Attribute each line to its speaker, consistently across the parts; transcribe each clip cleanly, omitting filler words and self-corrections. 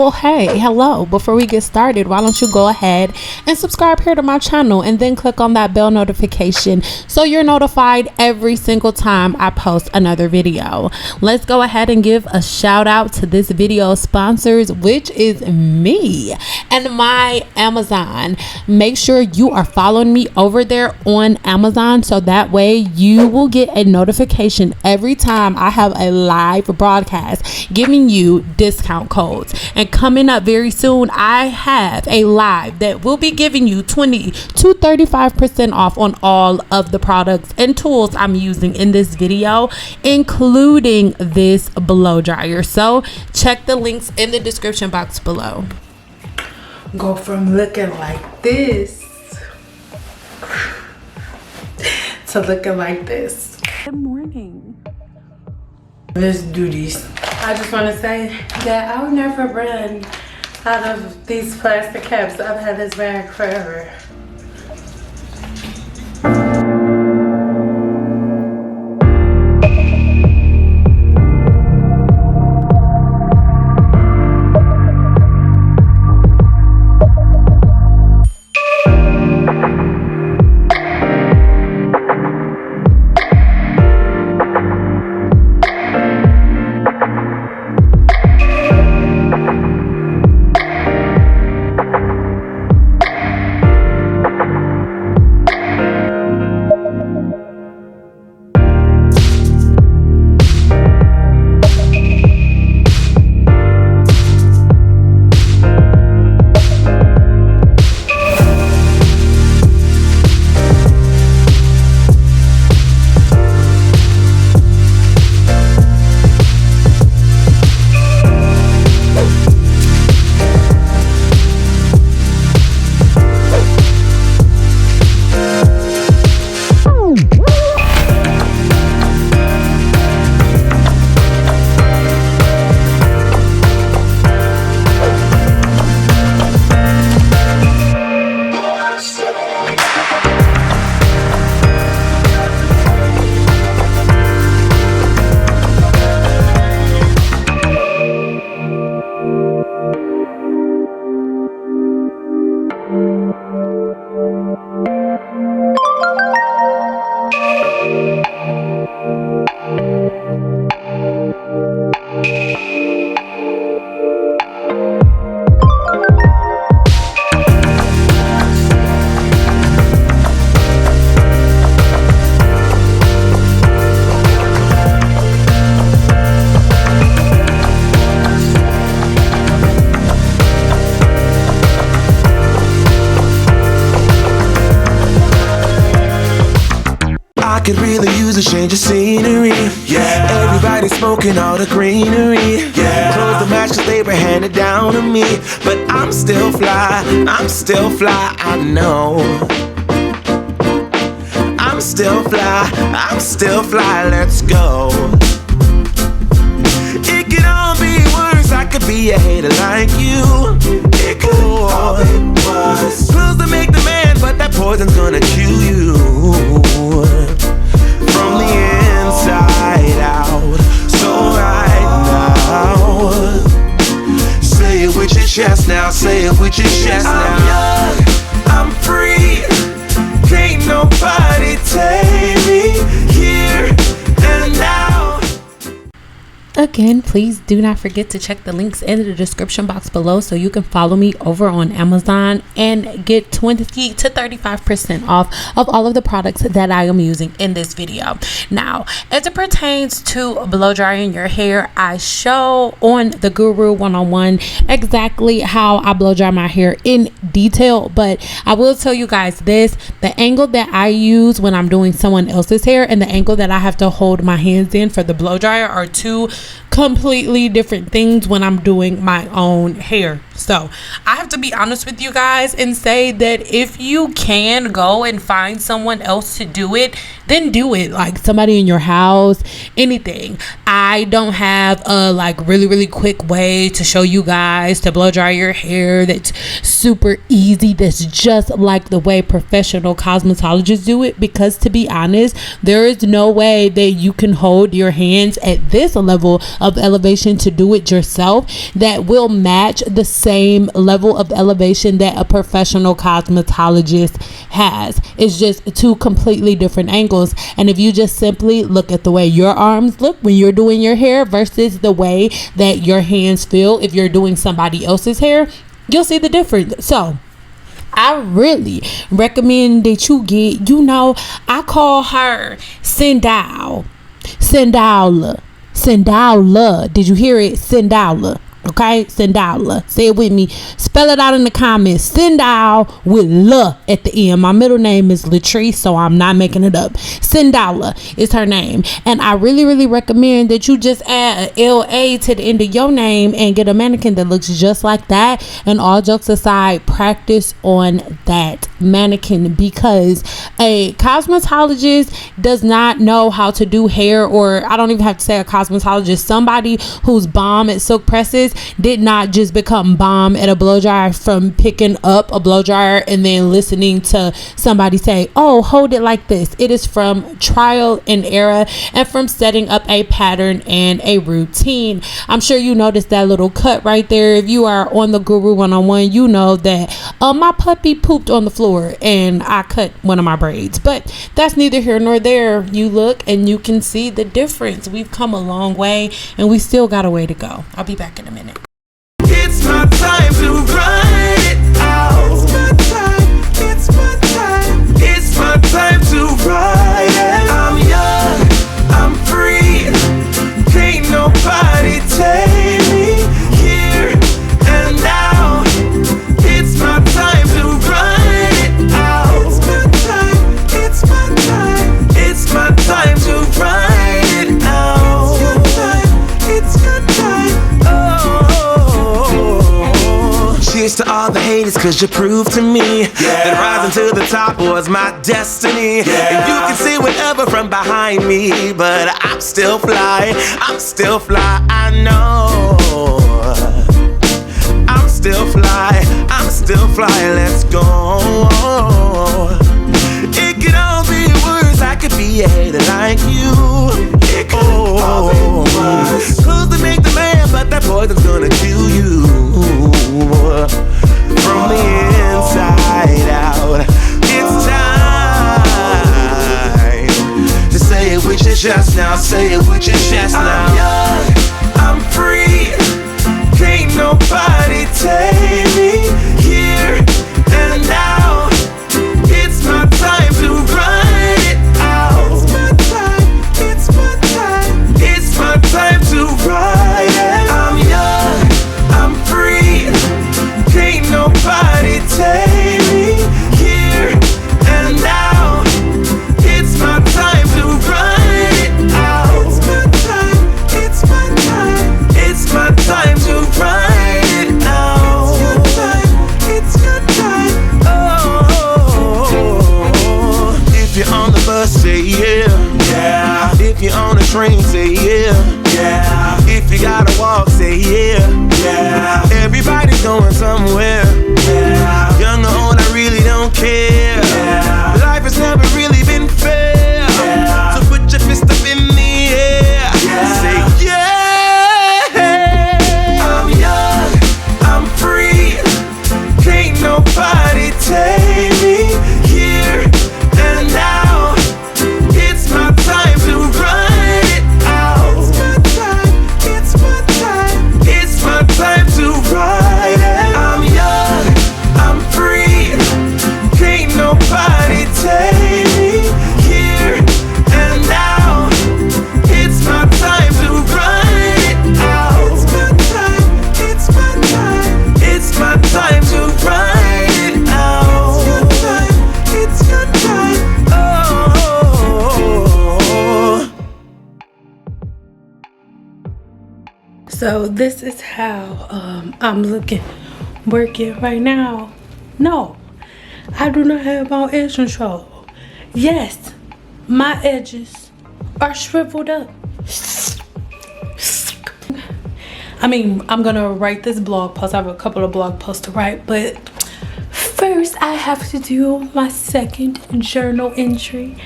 Speaker 1: Well, hey, hello. Before we get started, why don't you go ahead and subscribe here to my channel and then click on that bell notification so you're notified every single time I post another video. Let's go ahead and give a shout out to this video sponsors, which is me and my Amazon. Make sure you are following me over there on Amazon so that way you will get a notification every time I have a live broadcast giving you discount codes. And coming up very soon, I have a live that will be giving you 20 to 35% off on all of the products and tools I'm using in this video, including this blow dryer. So check the links in the description box below. Go from looking like this to looking like this. Good morning. Let's do this. I just want to say that I'll never run out of these plastic caps. I've had this bag forever.
Speaker 2: Could really use a change of scenery. Yeah, everybody smoking all the greenery. Yeah, close the match 'cause they were handed down to me. But I'm still fly, I know. I'm still fly, let's go. It could all be worse, I could be a hater like you. It could all be worse. Pills to make the man, but that poison's gonna kill you. From the inside out. So right now, say it with your chest now, say it with your chest now. I'm young, I'm free, can't nobody take me here and now.
Speaker 1: Again, please do not forget to check the links in the description box below so you can follow me over on Amazon and get 20 to 35% off of all of the products that I am using in this video. Now, as it pertains to blow drying your hair, I show on the Guru 101 exactly how I blow dry my hair in detail, but I will tell you guys this: the angle that I use when I'm doing someone else's hair and the angle that I have to hold my hands in for the blow dryer are two completely different things when I'm doing my own hair. So I have to be honest with you guys and say that if you can go and find someone else to do it, then do it. Like somebody in your house, anything. I don't have a like really quick way to show you guys to blow dry your hair that's super easy, that's just like the way professional cosmetologists do it, because to be honest, there is no way that you can hold your hands at this level of elevation to do it yourself that will match the same level of elevation that a professional cosmetologist has. It's just two completely different angles. And if you just simply look at the way your arms look when you're doing your hair versus the way that your hands feel if you're doing somebody else's hair, you'll see the difference. So I really recommend that you get, I call her Cyn Doll. Cyn Doll. Did you hear it? Cyn Doll. Okay, Cyn Doll. Say it with me. Spell it out in the comments. Cyn Doll with L at the end. My middle name is Latrice, so I'm not making it up. Cyn Doll is her name. And I really recommend that you just add a LA to the end of your name and get a mannequin that looks just like that. And all jokes aside, practice on that mannequin, because a cosmetologist does not know how to do hair, or I don't even have to say a cosmetologist. Somebody who's bomb at silk presses did not just become bomb at a blow dryer from picking up a blow dryer and then listening to somebody say, oh, hold it like this. It is from trial and error and from setting up a pattern and a routine. I'm sure you noticed that little cut right there. If you are on the Guru 101, you know that my puppy pooped on the floor and I cut one of my braids, but that's neither here nor there. You look and you can see the difference. We've come a long way and we still got a way to go. I'll be back in a minute.
Speaker 2: It's my time to run it out. It's my time. It's my time. It's my time to ride it. I'm young. I'm free. Can't nobody take me here and now. It's my time to run it out. It's my time. It's my time. It's my time to ride it out. It's your time. It's your time. Cheers to all the haters, cause you proved to me that rising to the top was my destiny. And you can see whatever from behind me, but I'm still fly, I know. I'm still fly, let's go. It could all be worse, I could be a hater like you. It could all be worse. Clothes to make the man, but that poison's gonna kill you. From the inside out, it's time to say it with your chest now. Say it with your chest now. I'm young, I'm free. Can't nobody take me here and now. It's my time to run it out. It's my time. It's my time. It's my time to ride it. I'm young, I'm free. Can't nobody take me here and now. It's my time to run it out. It's my time. It's my time. It's my time to run it out. It's your time. Oh, if you're on the bus, say yeah. If you're on the train, say yeah. If you gotta walk, say yeah. Everybody's going somewhere. Young or old, I really don't care. Life has never really been fair. So put your fist up in the air. Say yeah. I'm young, I'm free. Can't nobody take me here and now. It's my time to run it out. It's my time. It's my time. It's my time to ride it. I'm young, I'm free. Can't nobody take me here and now. It's my time to run it out. It's my time. It's my time. It's my time to ride it out. It's your time. Oh.
Speaker 1: So this is how I'm looking working right now. No, I do not have on edge control. Yes, my edges are shriveled up. I mean, I'm gonna write this blog post. I have a couple of blog posts to write, but first I have to do my second journal entry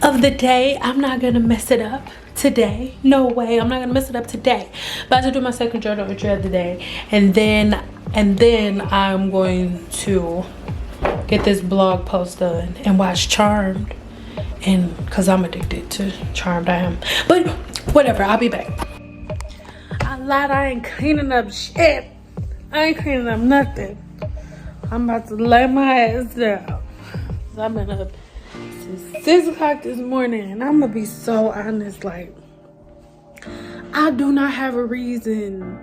Speaker 1: of the day. I'm not gonna mess it up today. No way, I'm not gonna mess it up today. But I have to do my second journal entry of the day, and then I'm going to get this blog post done and watch Charmed, and because I'm addicted to Charmed, I am. But whatever, I'll be back. I lied, I ain't cleaning up shit. I ain't cleaning up nothing. I'm about to lay my ass down. I've been up since 6 o'clock this morning, and I'm gonna be so honest, like, I do not have a reason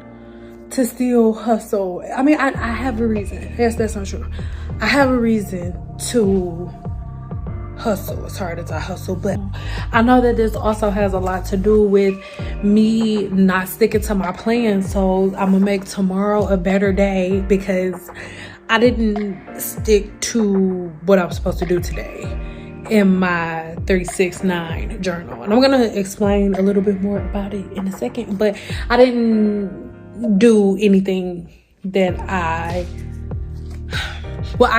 Speaker 1: to still hustle. I mean, I have a reason. Yes, that's not true. I have a reason to hustle as hard as I hustle, but I know that this also has a lot to do with me not sticking to my plan. So I'm gonna make tomorrow a better day because I didn't stick to what I was supposed to do today in my 369 journal, and I'm gonna explain a little bit more about it in a second. But I didn't do anything that I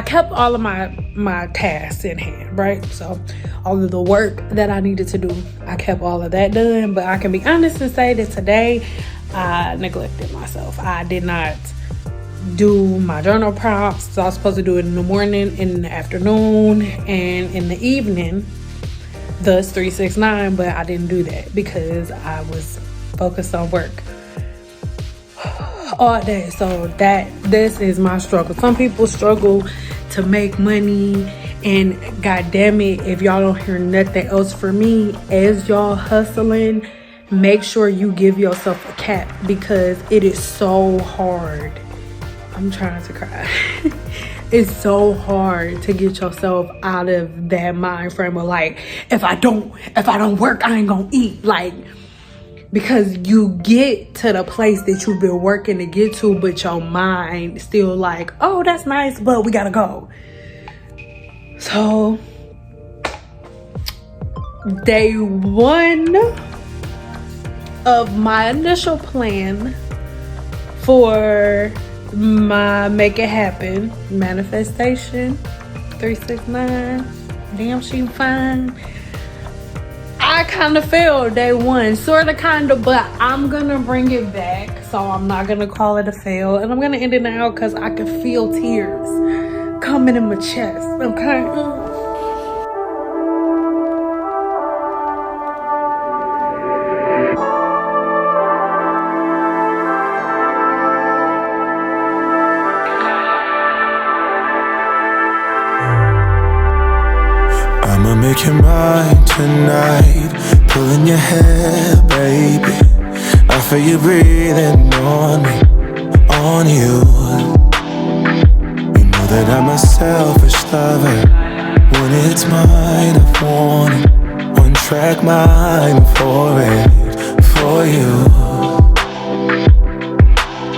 Speaker 1: kept all of my tasks in hand, right? So all of the work that I needed to do, I kept all of that done. But I can be honest and say that today I neglected myself. I did not do my journal prompts. So I was supposed to do it in the morning, in the afternoon, and in the evening, thus 369, but I didn't do that because I was focused on work all day. So this is my struggle. Some people struggle to make money, and god damn it, if y'all don't hear nothing else from me, as y'all hustling, make sure you give yourself a cap, because it is so hard. I'm trying to cry. It's so hard to get yourself out of that mind frame of like, if I don't work, I ain't gonna eat. Like, because you get to the place that you've been working to get to, but your mind still like, oh, that's nice, but we gotta go. So day one of my initial plan for my make it happen manifestation 369, damn she fine, I kind of failed day one, sort of, kind of, but I'm gonna bring it back. So I'm not gonna call it a fail, and I'm gonna end it now because I can feel tears coming in my chest. Okay.
Speaker 2: I'ma make you mine tonight, pulling your hair, baby. I feel you breathing on me, on you. You know that I'm a selfish lover. When it's mine, I want it. One track mind for it, for you.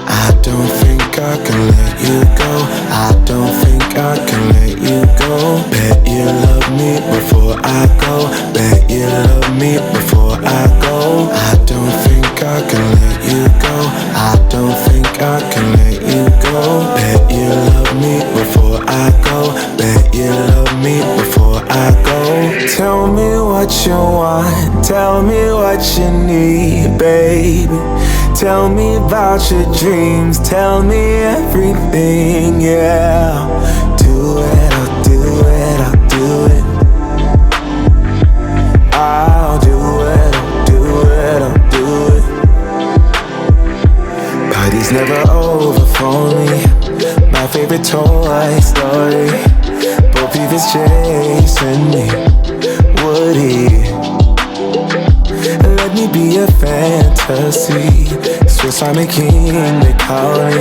Speaker 2: I don't think I can let you go. I don't think I can let you go. Bet you love me before I go. Bet you love me before I go. I don't think I can let you go. I don't think I can let you go. Bet you love me before I go. Bet you love me before I go. Tell me what you want. Tell me what you need, baby. Tell me about your dreams. Tell me everything, yeah. Do it, I'll do it, I'll do it. I'll do it, I'll do it, I'll do it. Party's never over for me. My favorite Toy Story. Bo Peep is chasing me. Woody, let me be a fantasy. Swiss Army King, they call me.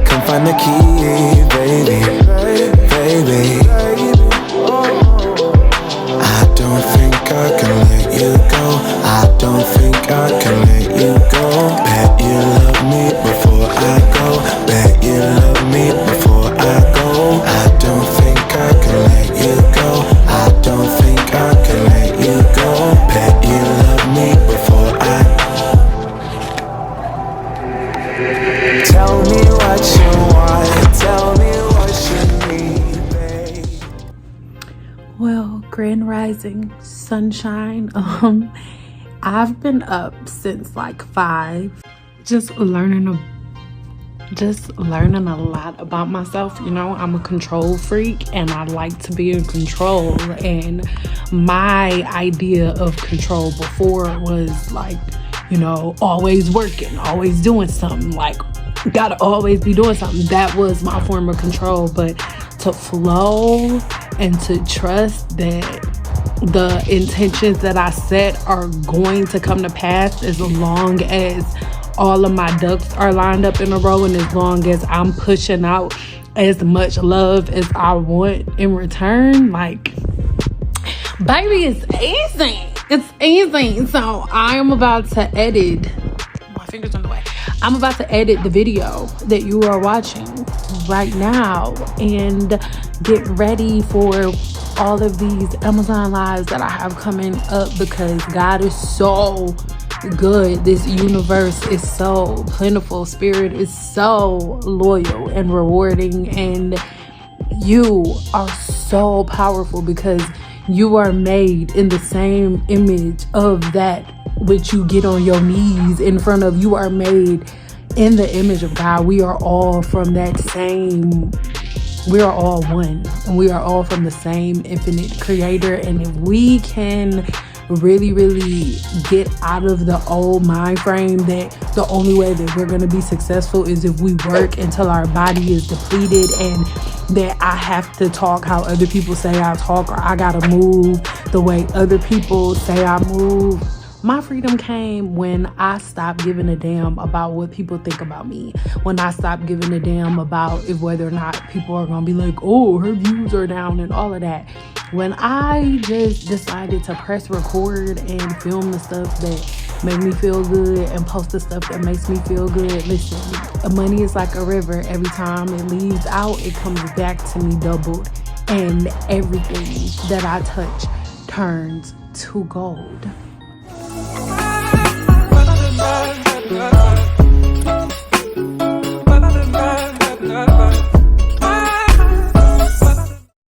Speaker 2: Come find the key, baby, baby. I don't think I can let you go. I don't think I can let you go. Bet you love me before I go. Bet you love me
Speaker 1: Well, grand rising, sunshine. I've been up since like 5, just learning a lot about myself. You know, I'm a control freak and I like to be in control, and my idea of control before was like, you know, always working, always doing something, like gotta always be doing something. That was my form of control. But to flow and to trust that the intentions that I set are going to come to pass, as long as all of my ducks are lined up in a row, and as long as I'm pushing out as much love as I want in return. Like, baby, it's easy. It's easy. So I am about to edit. My fingers on the way. I'm about to edit the video that you are watching right now and get ready for all of these Amazon lives that I have coming up, because God is so good. This universe is so plentiful. Spirit is so loyal and rewarding, and you are so powerful because you are made in the same image of that which you get on your knees in front of. You are made in the image of God. We are all from that same, we are all one, and we are all from the same infinite creator. And if we can really get out of the old mind frame that the only way that we're going to be successful is if we work until our body is depleted, and that I have to talk how other people say I talk, or I gotta move the way other people say I move. My freedom came when I stopped giving a damn about what people think about me. When I stopped giving a damn about if whether or not people are gonna be like, oh, her views are down and all of that. When I just decided to press record and film the stuff that make me feel good and post the stuff that makes me feel good. Listen, money is like a river. Every time it leaves out, it comes back to me doubled. And everything that I touch turns to gold.